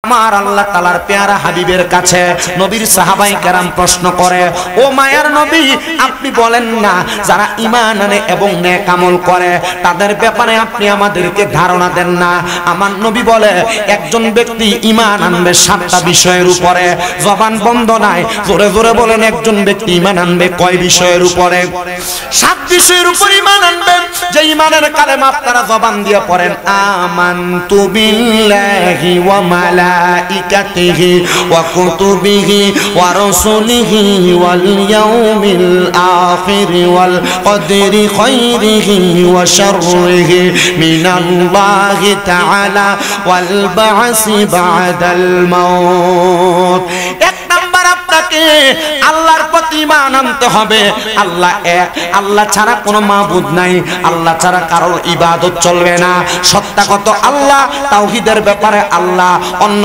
আমার আল্লাহ তাআলার পেয়ারা হাবিবের কাছে নবীর সাহাবায়ে কেরাম প্রশ্ন করে, ও মায়ার নবী, আপনি বলেন না যারা ঈমান আনে এবং নেক আমল করে তাদের ব্যাপারে আপনি আমাদেরকে ধারণা দেন না। আমার নবী বলে, একজন ব্যক্তি ঈমান আনবে 7টা বিষয়ের উপরে, জবান বন্ধ নাই, জোরে জোরে বলেন, একজন ব্যক্তি ঈমান আনবে কয় বিষয়ের উপরে? 7 বিষয়ের উপর ঈমান আনবে। যে ঈমানের কালেমা আপনারা জবান দিয়ে পড়েন, আমানতু বিল্লাহি ওয়া মালাইকাতিহি ওয়া কুতুবিহি ওয়া রাসূলিহি ওয়াল ইয়াউমিল আখির ওয়াল কদরি খাইরিহি ওয়া শাররিহি মিনাল্লাহি তাআলা ওয়াল বা'সি বা'দাল মাউত। এক নাম্বার, আপনাকে আল্লাহর প্রতি ঈমান আনতে হবে। আল্লাহ এক, আল্লাহ ছাড়া কোনো মাবুদ নাই, আল্লাহ ছাড়া কারোর ইবাদত চলবে না। সত্য কথা আল্লাহ, তাওহীদের ব্যাপারে আল্লাহ, অন্য